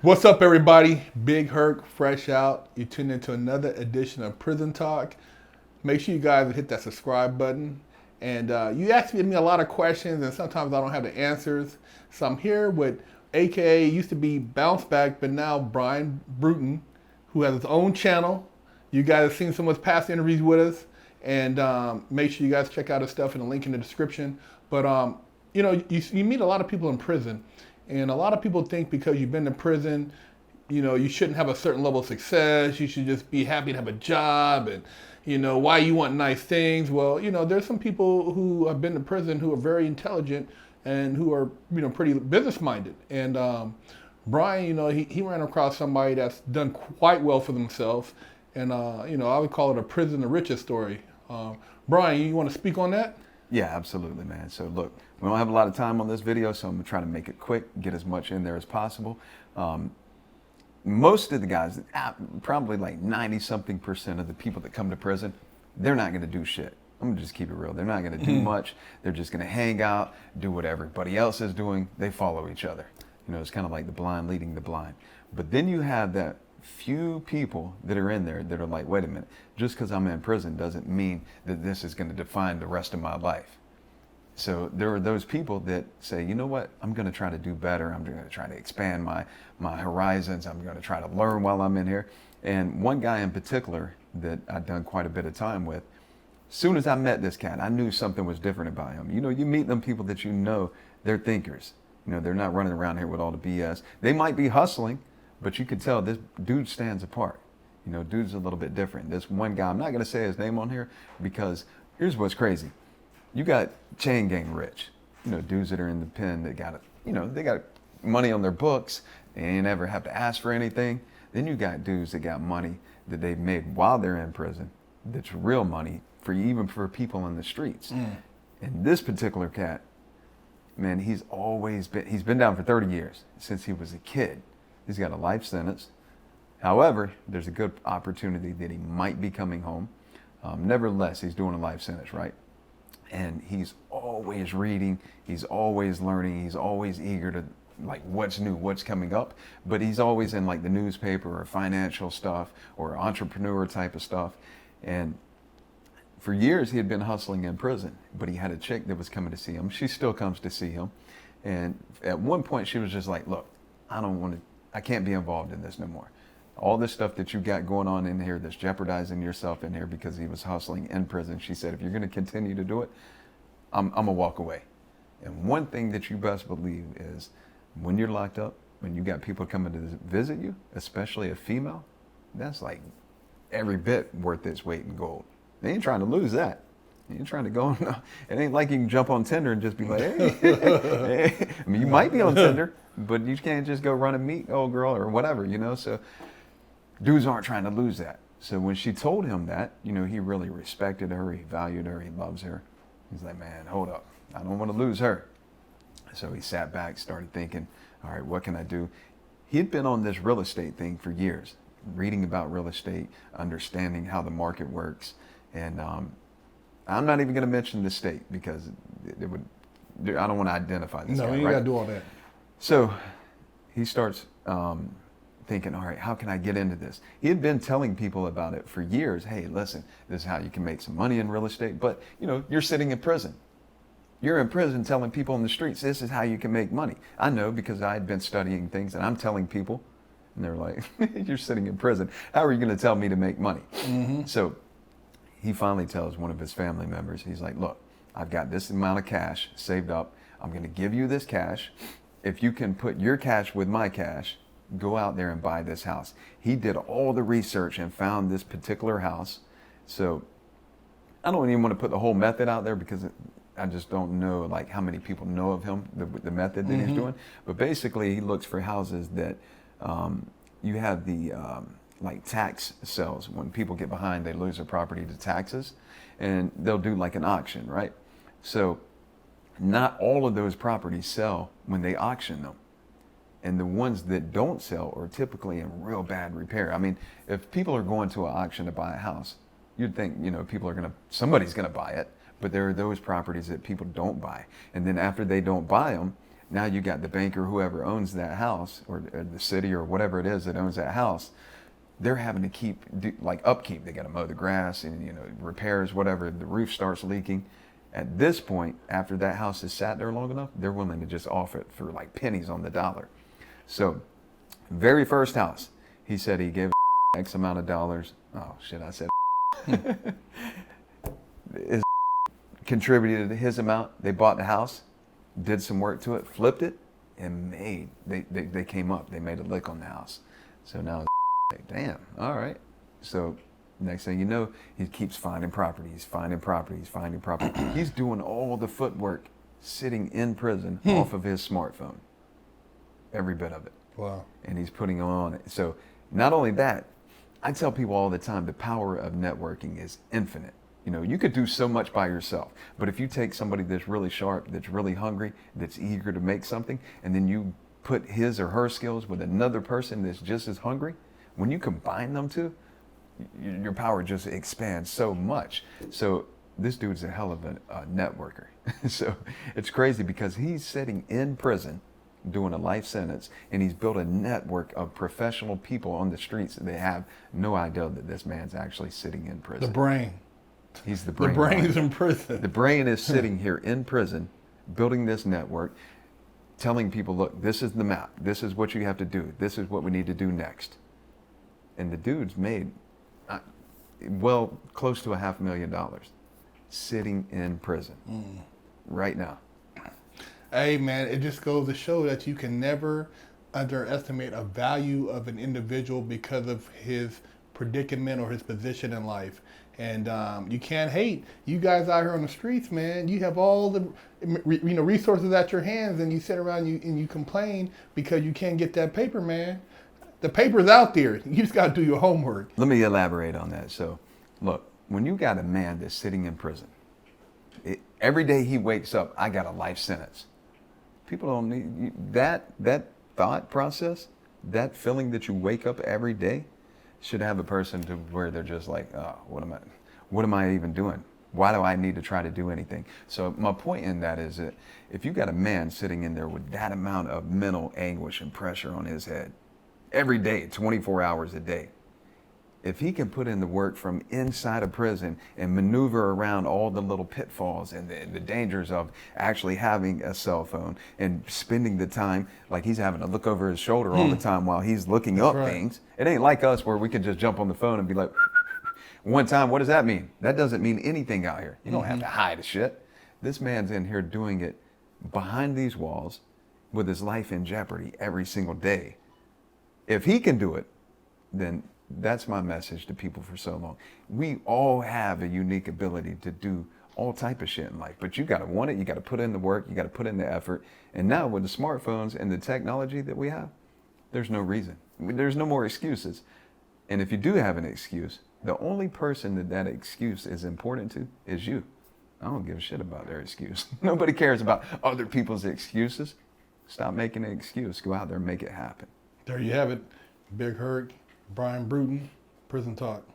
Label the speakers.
Speaker 1: What's up, everybody? Big Herc, fresh out. You tuned into another edition of Prison Talk. Make sure you guys hit that subscribe button. And you ask me a lot of questions, and sometimes I don't have the answers. So I'm here with AKA used to be Bounce Back, but now Bryan Bruton, who has his own channel. You guys have seen some of his past interviews with us, and make sure you guys check out his stuff in the link in the description. But you meet a lot of people in prison. And a lot of people think because you've been to prison, you shouldn't have a certain level of success. You should just be happy to have a job and, why you want nice things. Well, there's some people who have been to prison who are very intelligent and who are, pretty business minded. And Bryan, he ran across somebody that's done quite well for themselves. And, I would call it a prison the richest story. Bryan, you want to speak on that?
Speaker 2: Yeah, absolutely, man. So look, we don't have a lot of time on this video, so I'm gonna try to make it quick, get as much in there as possible. Most of the guys, probably like 90-something% of the people that come to prison, they're not gonna do shit. I'm gonna just keep it real. They're not gonna do much. They're just gonna hang out, do what everybody else is doing. They follow each other. It's kind of like the blind leading the blind. But then you have that few people that are in there that are like, wait a minute, just because I'm in prison doesn't mean that this is going to define the rest of my life. So there are those people that say, you know what, I'm going to try to do better. I'm going to try to expand my horizons. I'm going to try to learn while I'm in here. And one guy in particular that I've done quite a bit of time with, as soon as I met this cat, I knew something was different about him. You meet them people that they're thinkers. They're not running around here with all the BS. They might be hustling, but you can tell this dude stands apart. Dude's a little bit different. This one guy, I'm not going to say his name on here because here's what's crazy. You got chain gang rich, dudes that are in the pen that got, they got money on their books. They ain't ever have to ask for anything. Then you got dudes that got money that they've made while they're in prison. That's real money even for people in the streets. And this particular cat, man, he's been down for 30 years since he was a kid. He's got a life sentence. However, there's a good opportunity that he might be coming home. Nevertheless, he's doing a life sentence, right? And he's always reading. He's always learning. He's always eager to, like, what's new, what's coming up. But he's always in, like, the newspaper or financial stuff or entrepreneur type of stuff. And for years, he had been hustling in prison. But he had a chick that was coming to see him. She still comes to see him. And at one point, she was just like, look, I can't be involved in this no more. All this stuff that you got going on in here that's jeopardizing yourself in here because he was hustling in prison. She said, if you're going to continue to do it, I'm going to walk away. And one thing that you best believe is when you're locked up, when you got people coming to visit you, especially a female, that's like every bit worth its weight in gold. They ain't trying to lose that. You ain't trying to go. No. It ain't like you can jump on Tinder and just be like, hey. I mean, you might be on Tinder, but you can't just go run and meet old girl or whatever, So dudes aren't trying to lose that. So when she told him that, he really respected her. He valued her. He loves her. He's like, man, hold up. I don't want to lose her. So he sat back, started thinking, all right, what can I do? He had been on this real estate thing for years, reading about real estate, understanding how the market works. And I'm not even going to mention the state because I don't want to identify this guy.
Speaker 1: No, you got to do all that.
Speaker 2: So he starts thinking, all right, how can I get into this? He had been telling people about it for years. Hey, listen, this is how you can make some money in real estate. But, you're sitting in prison. You're in prison telling people in the streets, this is how you can make money. I know because I had been studying things and I'm telling people, and they're like, you're sitting in prison. How are you going to tell me to make money? So he finally tells one of his family members, he's like, look, I've got this amount of cash saved up. I'm going to give you this cash. If you can put your cash with my cash, go out there and buy this house. He did all the research and found this particular house. So I don't even want to put the whole method out there because I just don't know like how many people know of him, the method that he's doing. But basically he looks for houses that you have the like tax sales. When people get behind, they lose their property to taxes, and they'll do like an auction, right? So not all of those properties sell when they auction them. And the ones that don't sell are typically in real bad repair. I mean, if people are going to an auction to buy a house, you'd think, somebody's gonna buy it, but there are those properties that people don't buy. And then after they don't buy them, Now you got the banker, whoever owns that house, or the city or whatever it is that owns that house. They're having to like upkeep. They got to mow the grass and, you know, repairs, whatever. The roof starts leaking. At this point, after that house has sat there long enough, they're willing to just offer it for like pennies on the dollar. So, very first house, he said he gave X amount of dollars. Oh shit, I said his contributed his amount. They bought the house, did some work to it, flipped it, and they came up. They made a lick on the house. So now it's like, damn, all right. So next thing you know, he keeps finding properties, finding properties, finding property. He's doing all the footwork sitting in prison off of his smartphone. Every bit of it.
Speaker 1: Wow.
Speaker 2: And he's putting on it. So not only that, I tell people all the time, the power of networking is infinite. You know, you could do so much by yourself, but if you take somebody that's really sharp, that's really hungry, that's eager to make something, and then you put his or her skills with another person that's just as hungry, when you combine them two, your power just expands so much. So this dude's a hell of a networker. So it's crazy because he's sitting in prison doing a life sentence, and he's built a network of professional people on the streets that they have no idea that this man's actually sitting in prison.
Speaker 1: The brain.
Speaker 2: He's the brain.
Speaker 1: The brain is in prison.
Speaker 2: The brain is sitting here in prison, building this network, telling people, look, this is the map. This is what you have to do. This is what we need to do next. And the dude's made, well, close to $500,000 sitting in prison right now.
Speaker 1: Hey, man, it just goes to show that you can never underestimate a value of an individual because of his predicament or his position in life. And you can't hate. You guys out here on the streets, man, you have all the resources at your hands, and you sit around and you complain because you can't get that paper, man. The paper's out there. You just got to do your homework.
Speaker 2: Let me elaborate on that. So, look, when you got a man that's sitting in prison, every day he wakes up, I got a life sentence. People don't need that thought process, that feeling that you wake up every day should have a person to where they're just like, oh, what am I even doing? Why do I need to try to do anything? So my point in that is that if you got a man sitting in there with that amount of mental anguish and pressure on his head every day, 24 hours a day, if he can put in the work from inside of prison and maneuver around all the little pitfalls and the dangers of actually having a cell phone and spending the time, like he's having to look over his shoulder all the time while he's looking up things. It ain't like us where we can just jump on the phone and be like, one time, what does that mean? That doesn't mean anything out here. You don't have to hide a shit. This man's in here doing it behind these walls with his life in jeopardy every single day. If he can do it, then that's my message to people for so long. We all have a unique ability to do all type of shit in life, but you got to want it. You got to put in the work. You got to put in the effort. And now with the smartphones and the technology that we have, there's no reason. There's no more excuses. And if you do have an excuse, the only person that excuse is important to is you. I don't give a shit about their excuse. Nobody cares about other people's excuses. Stop making an excuse. Go out there and make it happen.
Speaker 1: There you have it. Big Herc, Bryan Bruton, Prison Talk.